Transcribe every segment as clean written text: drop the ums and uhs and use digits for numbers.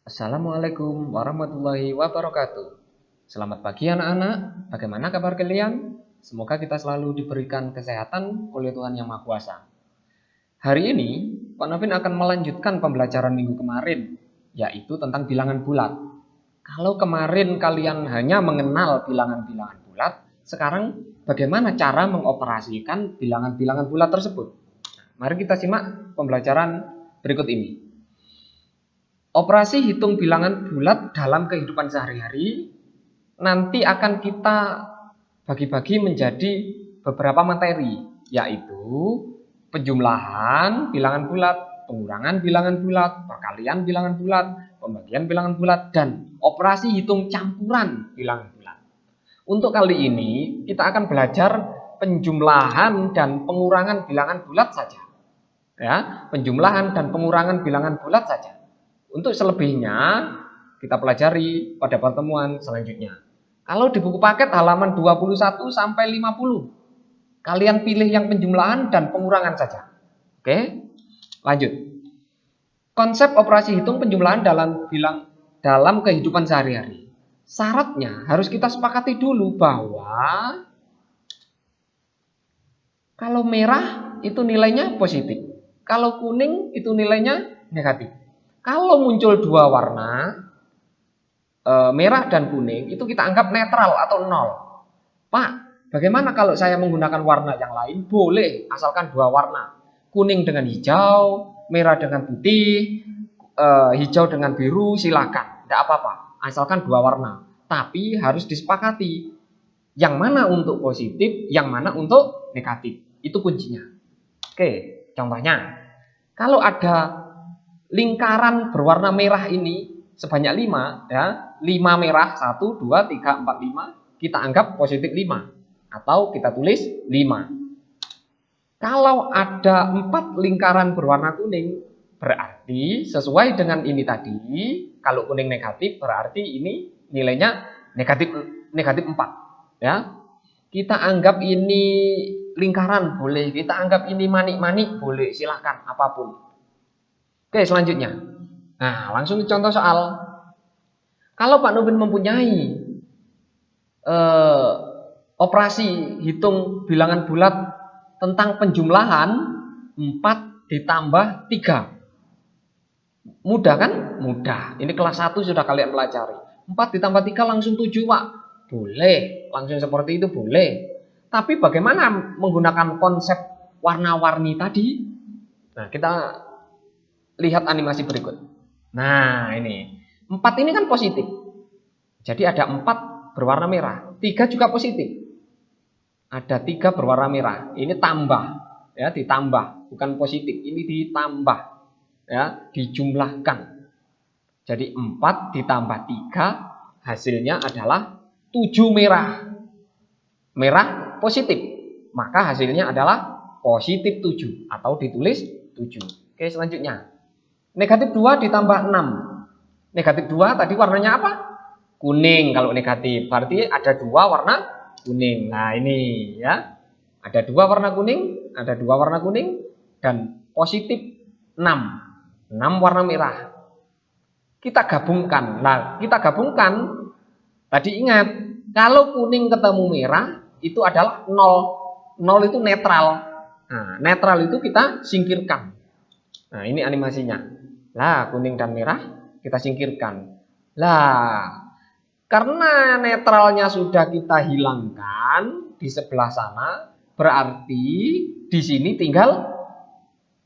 Assalamualaikum warahmatullahi wabarakatuh. Selamat pagi anak-anak, bagaimana kabar kalian? Semoga kita selalu diberikan kesehatan oleh Tuhan Yang Maha Kuasa. Hari ini, Pak Novin akan melanjutkan pembelajaran minggu kemarin, yaitu tentang bilangan bulat. Kalau kemarin kalian hanya mengenal bilangan-bilangan bulat, sekarang bagaimana cara mengoperasikan bilangan-bilangan bulat tersebut? Mari kita simak pembelajaran berikut ini. Operasi hitung bilangan bulat dalam kehidupan sehari-hari nanti akan kita bagi-bagi menjadi beberapa materi, yaitu penjumlahan bilangan bulat, pengurangan bilangan bulat, perkalian bilangan bulat, pembagian bilangan bulat, dan operasi hitung campuran bilangan bulat. Untuk kali ini kita akan belajar penjumlahan dan pengurangan bilangan bulat saja. Ya, penjumlahan dan pengurangan bilangan bulat saja. Untuk selebihnya kita pelajari pada pertemuan selanjutnya. Kalau di buku paket halaman 21 sampai 50, kalian pilih yang penjumlahan dan pengurangan saja. Oke? Lanjut. Konsep operasi hitung penjumlahan dalam kehidupan sehari-hari. Syaratnya harus kita sepakati dulu bahwa kalau merah itu nilainya positif. Kalau kuning itu nilainya negatif. Kalau muncul dua warna, merah dan kuning, itu kita anggap netral atau nol. Pak, bagaimana kalau saya menggunakan warna yang lain? Boleh, asalkan dua warna. Kuning dengan hijau, merah dengan putih, hijau dengan biru, silakan. Tidak apa-apa, asalkan dua warna. Tapi harus disepakati, yang mana untuk positif, yang mana untuk negatif. Itu kuncinya. Oke, contohnya, kalau ada lingkaran berwarna merah ini sebanyak 5, ya, 5 merah, 1, 2, 3, 4, 5, kita anggap positif 5 atau kita tulis 5. Kalau ada 4 lingkaran berwarna kuning, berarti sesuai dengan ini tadi, kalau kuning negatif berarti ini nilainya negatif 4, ya. Kita anggap ini lingkaran boleh, kita anggap ini manik-manik boleh, silahkan apapun. Oke, selanjutnya. Nah, langsung contoh soal. Kalau Pak Nubin mempunyai operasi hitung bilangan bulat tentang penjumlahan 4 ditambah 3. Mudah kan? Mudah. Ini kelas 1 sudah kalian pelajari. 4 ditambah 3 langsung 7, Pak. Boleh. Langsung seperti itu boleh. Tapi bagaimana menggunakan konsep warna-warni tadi? Nah, kita lihat animasi berikut. Nah, ini 4 ini kan positif. Jadi ada 4 berwarna merah. 3 juga positif. Ada 3 berwarna merah. Ini tambah, ya, ditambah, bukan positif. Ini ditambah, ya, dijumlahkan. Jadi 4 ditambah 3 hasilnya adalah 7 merah. Merah positif. Maka hasilnya adalah positif 7 atau ditulis 7. Oke, selanjutnya. Negatif 2 ditambah 6. Negatif 2 tadi warnanya apa? Kuning kalau negatif. Berarti ada 2 warna kuning. Nah, ini ya. Ada 2 warna kuning, ada 2 warna kuning dan positif 6. 6 warna merah. Kita gabungkan. Nah, kita gabungkan. Tadi ingat, kalau kuning ketemu merah itu adalah 0. 0 itu netral. Nah, netral itu kita singkirkan. Nah, ini animasinya. Lah, kuning dan merah kita singkirkan. Lah, karena netralnya sudah kita hilangkan di sebelah sana, berarti di sini tinggal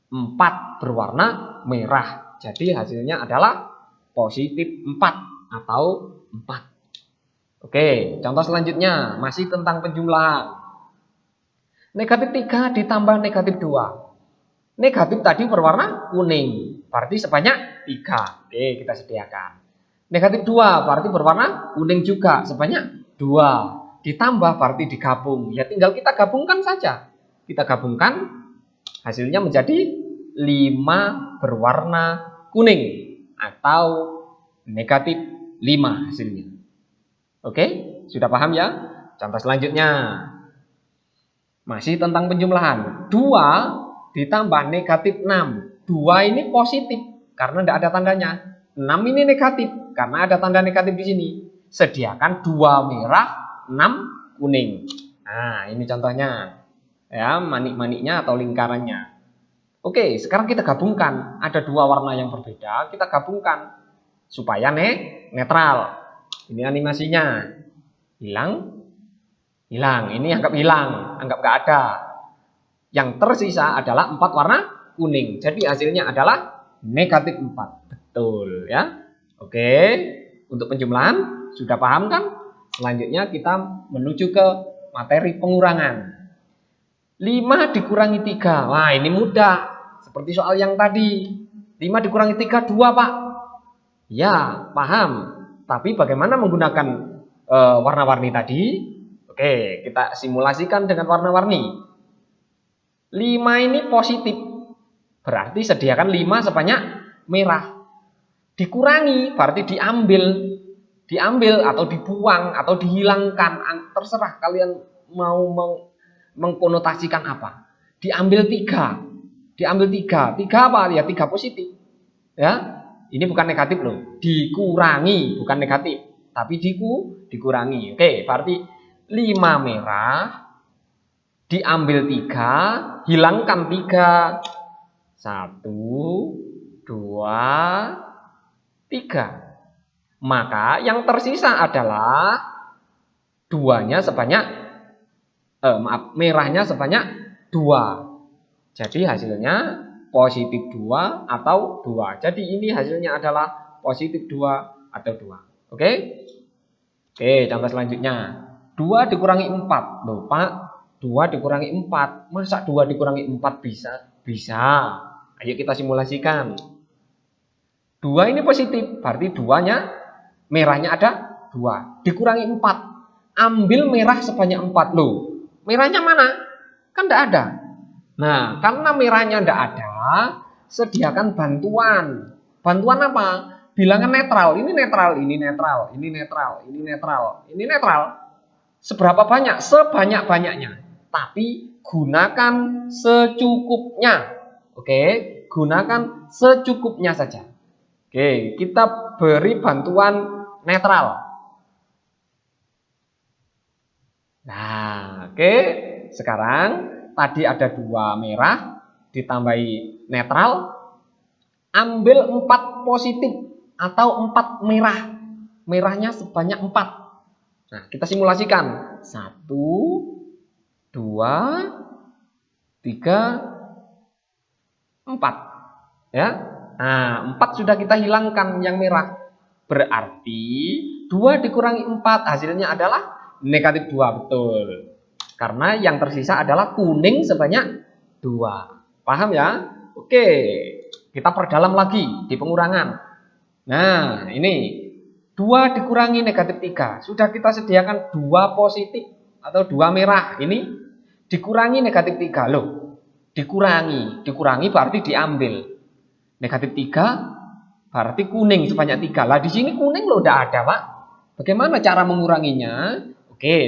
4 berwarna merah. Jadi hasilnya adalah positif 4 atau 4. Oke, contoh selanjutnya masih tentang penjumlahan. Negatif 3 ditambah negatif 2. Negatif tadi berwarna kuning, berarti sebanyak 3. Oke, kita sediakan. Negatif 2 berarti berwarna kuning juga, sebanyak 2. Ditambah berarti digabung. Ya tinggal kita gabungkan saja. Kita gabungkan, hasilnya menjadi 5 berwarna kuning atau negatif 5 hasilnya. Oke, sudah paham ya? Contoh selanjutnya. Masih tentang penjumlahan. 2 ditambah negatif 6. 2 ini positif karena tidak ada tandanya. 6 ini negatif karena ada tanda negatif di sini. Sediakan 2 merah, 6 kuning. Nah, ini contohnya. Ya, manik-maniknya atau lingkarannya. Oke, sekarang kita gabungkan. Ada 2 warna yang berbeda, kita gabungkan supaya netral. Ini animasinya. Hilang, hilang. Ini anggap hilang, anggap nggak ada. Yang tersisa adalah 4 warna kuning. Jadi hasilnya adalah negatif 4. Betul ya. Oke, untuk penjumlahan sudah paham kan? Selanjutnya kita menuju ke materi pengurangan. 5 dikurangi 3. Wah, ini mudah. Seperti soal yang tadi. 5 dikurangi 3, 2, Pak. Ya, paham. Tapi bagaimana menggunakan warna-warni tadi? Oke, kita simulasikan dengan warna-warni. 5 ini positif. Berarti sediakan 5 sebanyak merah. Dikurangi berarti diambil atau dibuang atau dihilangkan, terserah kalian mau mengkonotasikan apa. Diambil 3 apa ya, 3 positif ya. Ini bukan negatif loh, dikurangi bukan negatif tapi dikurangi. Oke, berarti 5 merah diambil 3, hilangkan 3. 1, 2, 3. Maka yang tersisa adalah merahnya sebanyak 2. Jadi hasilnya positif 2 atau 2. Jadi ini hasilnya adalah positif 2 atau 2. Oke? Oke, contoh selanjutnya. 2 dikurangi 4. Loh, Pak, 2 dikurangi 4. Masa 2 dikurangi 4 bisa? Bisa. Ayo kita simulasikan. 2 ini positif, berarti 2-nya merahnya ada 2. Dikurangi 4. Ambil merah sebanyak 4. Loh, merahnya mana? Kan tidak ada. Nah, karena merahnya tidak ada, sediakan bantuan. Bantuan apa? Bilangan netral. Ini netral, ini netral, ini netral, ini netral, ini netral. Seberapa banyak? Sebanyak-banyaknya. Tapi gunakan secukupnya. Oke, gunakan secukupnya saja. Oke, kita beri bantuan netral. Nah, oke. Sekarang tadi ada 2 merah ditambahi netral. Ambil 4 positif atau 4 merah. Merahnya sebanyak 4. Nah, kita simulasikan. 1, 2, 3, 4. Ya. Nah, 4 sudah kita hilangkan yang merah. Berarti 2 dikurangi 4 hasilnya adalah negatif 2. Betul. Karena yang tersisa adalah kuning sebanyak 2. Paham ya? Oke. Kita perdalam lagi di pengurangan. Nah, ini 2 dikurangi negatif 3. Sudah kita sediakan 2 positif atau 2 merah. Ini dikurangi negatif 3. Loh, dikurangi berarti diambil. Negatif 3 berarti kuning sebanyak 3. Lah di sini kuning loh tidak ada, Pak. Bagaimana cara menguranginya? Oke,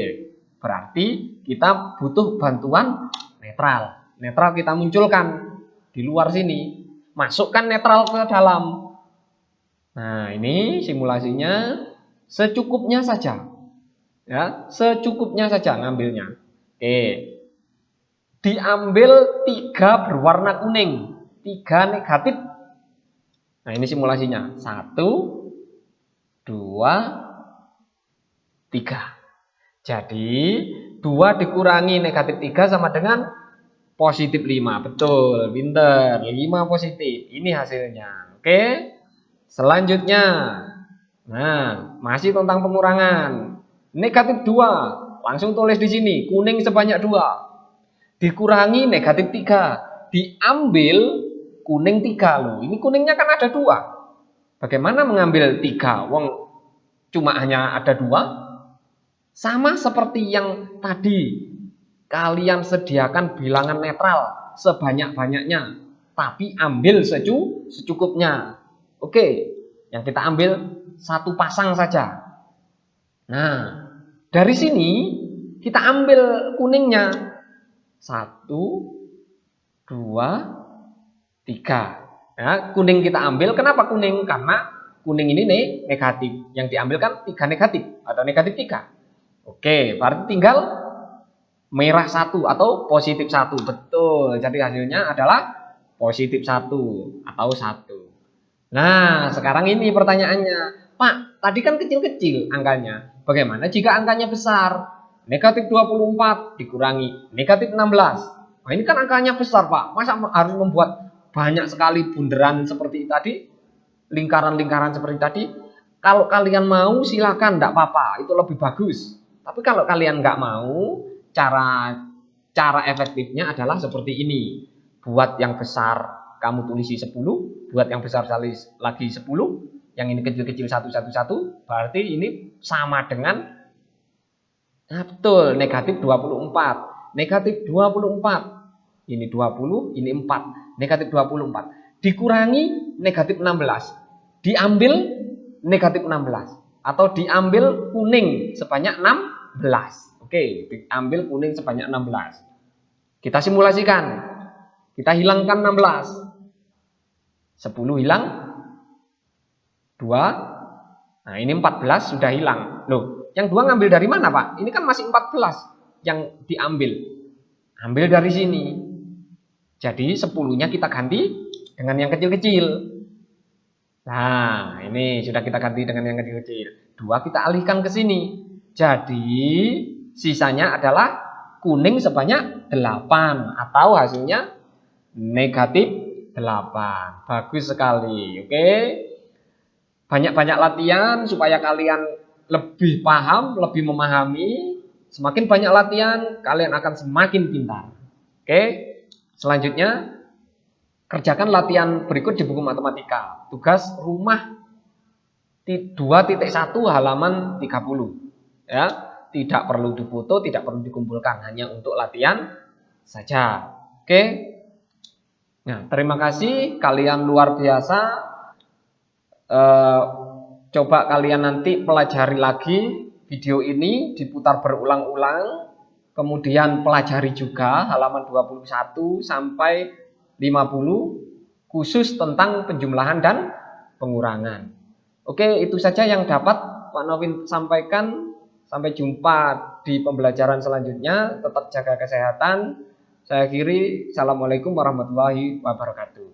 berarti kita butuh bantuan netral. Netral kita munculkan di luar sini. Masukkan netral ke dalam. Nah, ini simulasinya secukupnya saja. Ya, secukupnya saja ngambilnya. Oke. Diambil 3 berwarna kuning, 3 negatif. Nah, ini simulasinya. 1, 2, 3. Jadi 2 dikurangi negatif 3 sama dengan positif 5. Betul, pinter. 5 positif. Ini hasilnya. Oke. Selanjutnya. Nah, masih tentang pengurangan. Negatif 2. Langsung tulis di sini. Kuning sebanyak 2. Dikurangi negatif 3. Diambil kuning 3 loh. Ini kuningnya kan ada 2. Bagaimana mengambil 3? Wong cuma hanya ada 2. Sama seperti yang tadi. Kalian sediakan bilangan netral sebanyak-banyaknya. Tapi ambil secukupnya. Oke. Yang kita ambil 1 pasang saja. Nah, dari sini kita ambil kuningnya. 1, 2, 3. Ya, kuning kita ambil. Kenapa kuning? Karena kuning ini negatif. Yang diambil kan 3 negatif atau negatif 3. Oke, berarti tinggal merah 1 atau positif 1. Betul. Jadi hasilnya adalah positif 1 atau 1. Nah, sekarang ini pertanyaannya. Pak, tadi kan kecil-kecil angkanya. Bagaimana jika angkanya besar? Negatif 24 dikurangi negatif 16. Nah, ini kan angkanya besar, Pak. Masa harus membuat banyak sekali bunderan seperti tadi? Lingkaran-lingkaran seperti tadi? Kalau kalian mau silakan, enggak apa-apa. Itu lebih bagus. Tapi kalau kalian nggak mau, cara efektifnya adalah seperti ini. Buat yang besar kamu tulisi 10, buat yang besar lagi 10, yang ini kecil-kecil 1, berarti ini sama dengan betul negatif 24. Negatif 24. Ini 20, ini 4. Negatif 24. Dikurangi negatif 16. Diambil negatif 16. Atau diambil kuning sebanyak 16. Oke, diambil kuning sebanyak 16. Kita simulasikan. Kita hilangkan 16. 10 hilang 2. Nah, ini 14 sudah hilang. Loh, yang 2 ngambil dari mana, Pak? Ini kan masih 14 yang diambil. Ambil dari sini. Jadi 10-nya kita ganti dengan yang kecil-kecil. Nah, ini sudah kita ganti dengan yang kecil-kecil. 2 kita alihkan ke sini. Jadi sisanya adalah kuning sebanyak 8 atau hasilnya negatif 8. Bagus sekali. Oke. Banyak-banyak latihan supaya kalian lebih paham, lebih memahami. Semakin banyak latihan, kalian akan semakin pintar. Oke. Selanjutnya, kerjakan latihan berikut di buku matematika. Tugas rumah 2.1 halaman 30. Ya, tidak perlu difoto, tidak perlu dikumpulkan, hanya untuk latihan saja. Oke. Nah, terima kasih, kalian luar biasa. Coba kalian nanti pelajari lagi video ini, diputar berulang-ulang. Kemudian pelajari juga halaman 21 sampai 50 khusus tentang penjumlahan dan pengurangan. Oke, itu saja yang dapat Pak Nowin sampaikan. Sampai jumpa di pembelajaran selanjutnya. Tetap jaga kesehatan. Saya akhiri. Assalamualaikum warahmatullahi wabarakatuh.